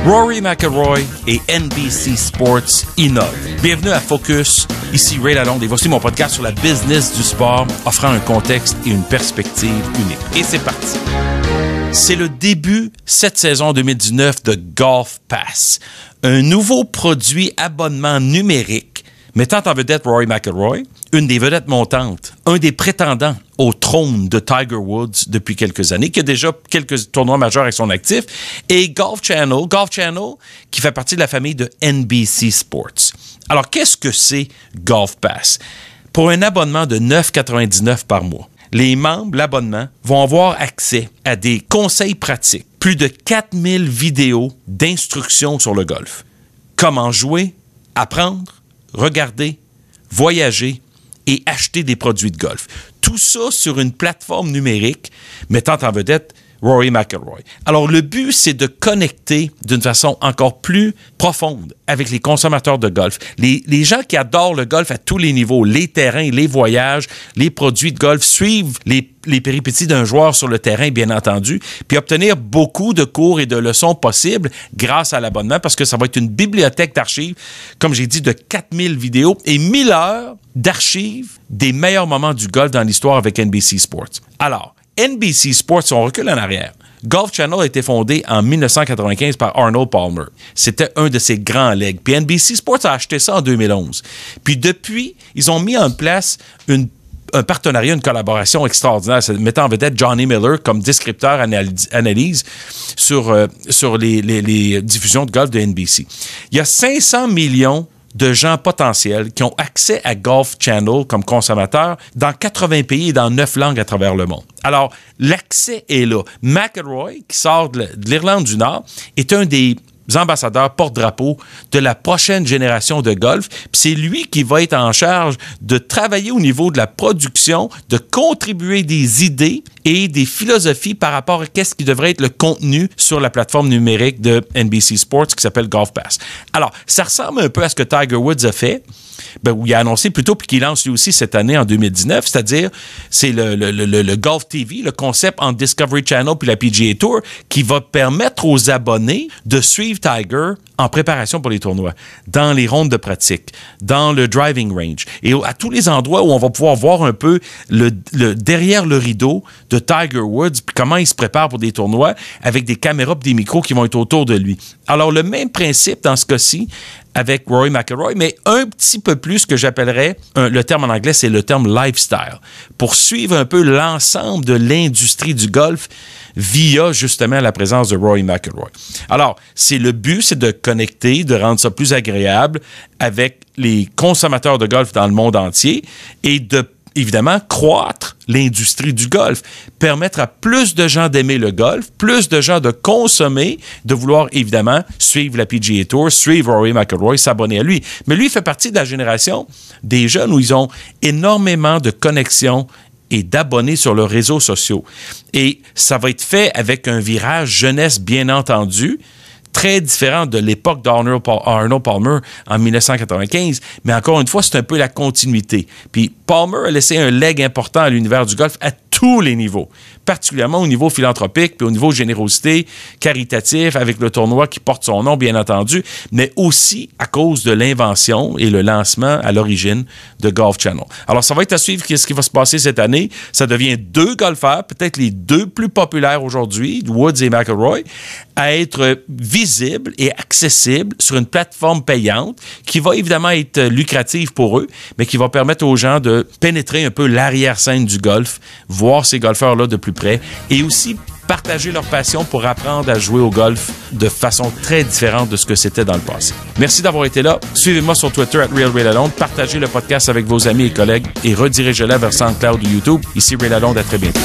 Rory McIlroy et NBC Sports innovent. Bienvenue à Focus, ici Ray Lalonde et voici mon podcast sur la business du sport, offrant un contexte et une perspective unique. Et c'est parti! C'est le début cette saison 2019 de Golf Pass, un nouveau produit abonnement numérique mettant en vedette Rory McIlroy, une des vedettes montantes, un des prétendants au trône de Tiger Woods depuis quelques années, qui a déjà quelques tournois majeurs avec son actif, et Golf Channel qui fait partie de la famille de NBC Sports. Alors, qu'est-ce que c'est Golf Pass? Pour un abonnement de $9,99 par mois, les membres, l'abonnement, vont avoir accès à des conseils pratiques, plus de 4000 vidéos d'instructions sur le golf. Comment jouer, apprendre, regarder, voyager et acheter des produits de golf. Tout ça sur une plateforme numérique mettant en vedette Rory McIlroy. Alors, le but, c'est de connecter d'une façon encore plus profonde avec les consommateurs de golf. Les gens qui adorent le golf à tous les niveaux, les terrains, les voyages, les produits de golf, suivent les péripéties d'un joueur sur le terrain, bien entendu, puis obtenir beaucoup de cours et de leçons possibles grâce à l'abonnement, parce que ça va être une bibliothèque d'archives, comme j'ai dit, de 4000 vidéos et 1000 heures d'archives des meilleurs moments du golf dans l'histoire avec NBC Sports. Alors, NBC Sports, si on recule en arrière, Golf Channel a été fondé en 1995 par Arnold Palmer. C'était un de ses grands legs. Puis NBC Sports a acheté ça en 2011. Puis depuis, ils ont mis en place un partenariat, une collaboration extraordinaire, mettant en vedette Johnny Miller comme descripteur analyse sur les diffusions de golf de NBC. Il y a 500 millions de gens potentiels qui ont accès à Golf Channel comme consommateurs dans 80 pays et dans 9 langues à travers le monde. Alors, l'accès est là. McIlroy, qui sort de l'Irlande du Nord, est un des ambassadeurs porte-drapeau de la prochaine génération de golf. Puis c'est lui qui va être en charge de travailler au niveau de la production, de contribuer des idées et des philosophies par rapport à qu'est-ce qui devrait être le contenu sur la plateforme numérique de NBC Sports qui s'appelle Golf Pass. Alors, ça ressemble un peu à ce que Tiger Woods a fait, où il a annoncé plutôt, puis qu'il lance lui aussi cette année en 2019, c'est-à-dire c'est le Golf TV, le concept en Discovery Channel puis la PGA Tour qui va permettre aux abonnés de suivre Tiger en préparation pour les tournois, dans les rondes de pratique, dans le driving range et à tous les endroits où on va pouvoir voir un peu derrière le rideau de Tiger Woods puis comment il se prépare pour des tournois avec des caméras et des micros qui vont être autour de lui. Alors, le même principe dans ce cas-ci avec Rory McIlroy, mais un petit peu plus que j'appellerais, le terme en anglais, c'est le terme lifestyle, pour suivre un peu l'ensemble de l'industrie du golf via justement la présence de Rory McIlroy. Alors, le but, c'est de connecter, de rendre ça plus agréable avec les consommateurs de golf dans le monde entier et de évidemment, croître l'industrie du golf, permettre à plus de gens d'aimer le golf, plus de gens de consommer, de vouloir évidemment suivre la PGA Tour, suivre Rory McIlroy, s'abonner à lui. Mais lui, il fait partie de la génération des jeunes où ils ont énormément de connexions et d'abonnés sur leurs réseaux sociaux. Et ça va être fait avec un virage jeunesse, bien entendu, très différent de l'époque d'Arnold Palmer en 1995, mais encore une fois, c'est un peu la continuité. Puis Palmer a laissé un leg important à l'univers du golf à tous les niveaux, particulièrement au niveau philanthropique, puis au niveau générosité, caritatif, avec le tournoi qui porte son nom, bien entendu, mais aussi à cause de l'invention et le lancement à l'origine de Golf Channel. Alors, ça va être à suivre ce qui va se passer cette année. Ça devient 2 golfeurs, peut-être les 2 plus populaires aujourd'hui, Woods et McIlroy, à être visibles et accessibles sur une plateforme payante qui va évidemment être lucrative pour eux, mais qui va permettre aux gens de pénétrer un peu l'arrière-scène du golf, voir ces golfeurs-là de plus près et aussi partager leur passion pour apprendre à jouer au golf de façon très différente de ce que c'était dans le passé. Merci d'avoir été là. Suivez-moi sur Twitter @RealRayLalonde. Partagez le podcast avec vos amis et collègues et redirigez-le vers SoundCloud ou YouTube. Ici Ray Lalonde, à très bientôt.